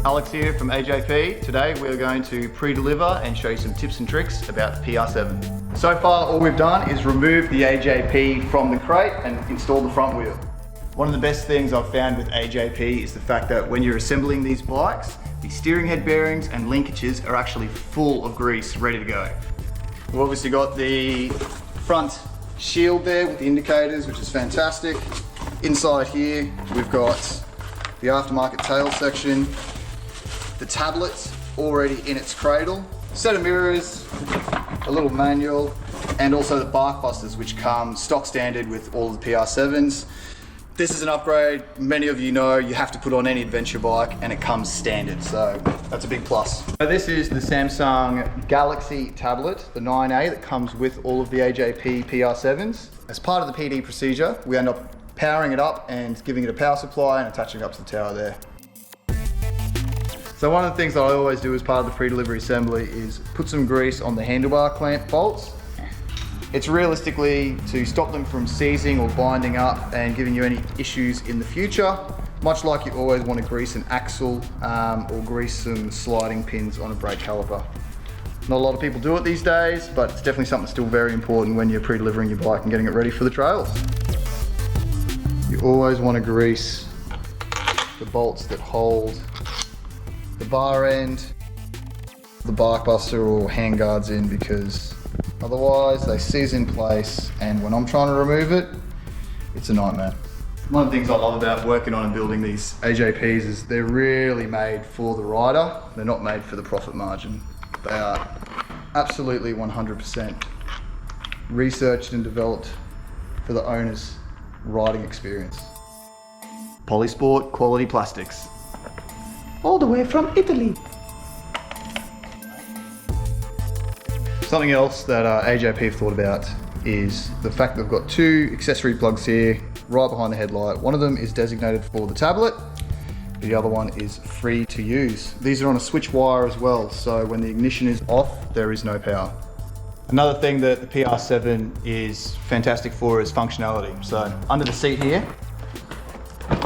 Alex here from AJP. Today we're going to pre-deliver and show you some tips and tricks about the PR7. So far all we've done is remove the AJP from the crate and install the front wheel. One of the best things I've found with AJP is the fact that when you're assembling these bikes, the steering head bearings and linkages are actually full of grease, ready to go. We've obviously got the front shield there with the indicators, which is fantastic. Inside here, we've got the aftermarket tail section, the tablet already in its cradle, set of mirrors, a little manual, and also the bark busters, which come stock standard with all of the PR7s. This is an upgrade. Many of you know you have to put on any adventure bike and it comes standard, so that's a big plus. So this is the Samsung Galaxy tablet, the 9A, that comes with all of the AJP PR7s. As part of the PD procedure, we end up powering it up and giving it a power supply and attaching it up to the tower there. So one of the things that I always do as part of the pre-delivery assembly is put some grease on the handlebar clamp bolts. It's realistically to stop them from seizing or binding up and giving you any issues in the future, much like you always want to grease an axle or grease some sliding pins on a brake caliper. Not a lot of people do it these days, but it's definitely something still very important when you're pre-delivering your bike and getting it ready for the trails. You always want to grease the bolts that hold the bar end, the bark buster or hand guards in, because otherwise they seize in place, and when I'm trying to remove it, it's a nightmare. One of the things I love about working on and building these AJPs is they're really made for the rider. They're not made for the profit margin. They are absolutely 100% researched and developed for the owner's riding experience. Polysport quality plastics. All the way from Italy. Something else that AJP have thought about is the fact that they've got two accessory plugs here right behind the headlight. One of them is designated for the tablet, the other one is free to use. These are on a switch wire as well, so when the ignition is off, there is no power. Another thing that the PR7 is fantastic for is functionality. So under the seat here,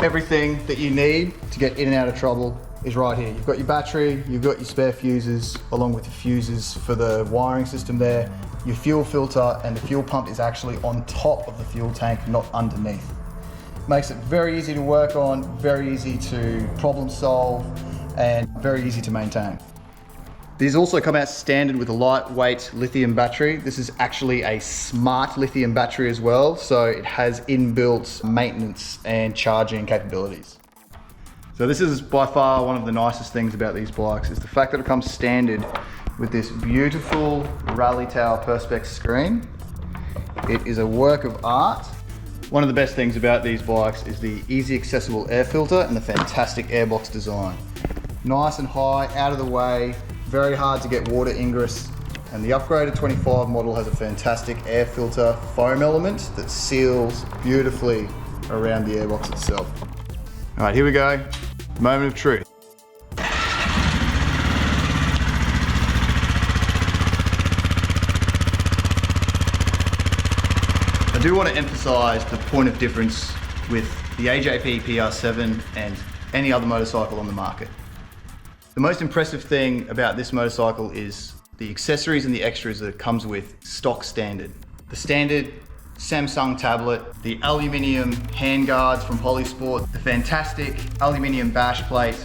everything that you need to get in and out of trouble is right here. You've got your battery, you've got your spare fuses, along with your fuses for the wiring system there, your fuel filter, and the fuel pump is actually on top of the fuel tank, not underneath. Makes it very easy to work on, very easy to problem solve, and very easy to maintain. These also come out standard with a lightweight lithium battery. This is actually a smart lithium battery as well, so it has inbuilt maintenance and charging capabilities. So this is by far one of the nicest things about these bikes, is the fact that it comes standard with this beautiful Rally Tower Perspex screen. It is a work of art. One of the best things about these bikes is the easy accessible air filter and the fantastic airbox design. Nice and high, out of the way, very hard to get water ingress, and the upgraded 25 model has a fantastic air filter foam element that seals beautifully around the airbox itself. All right, here we go. Moment of truth. I do want to emphasize the point of difference with the AJP PR7 and any other motorcycle on the market. The most impressive thing about this motorcycle is the accessories and the extras that it comes with stock standard. The standard Samsung tablet, the aluminium handguards from Polysport, the fantastic aluminium bash plate,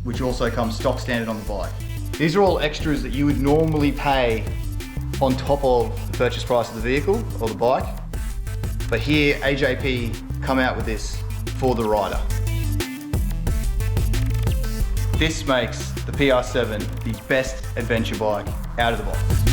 which also comes stock standard on the bike. These are all extras that you would normally pay on top of the purchase price of the vehicle or the bike. But here, AJP come out with this for the rider. This makes the PR7 the best adventure bike out of the box.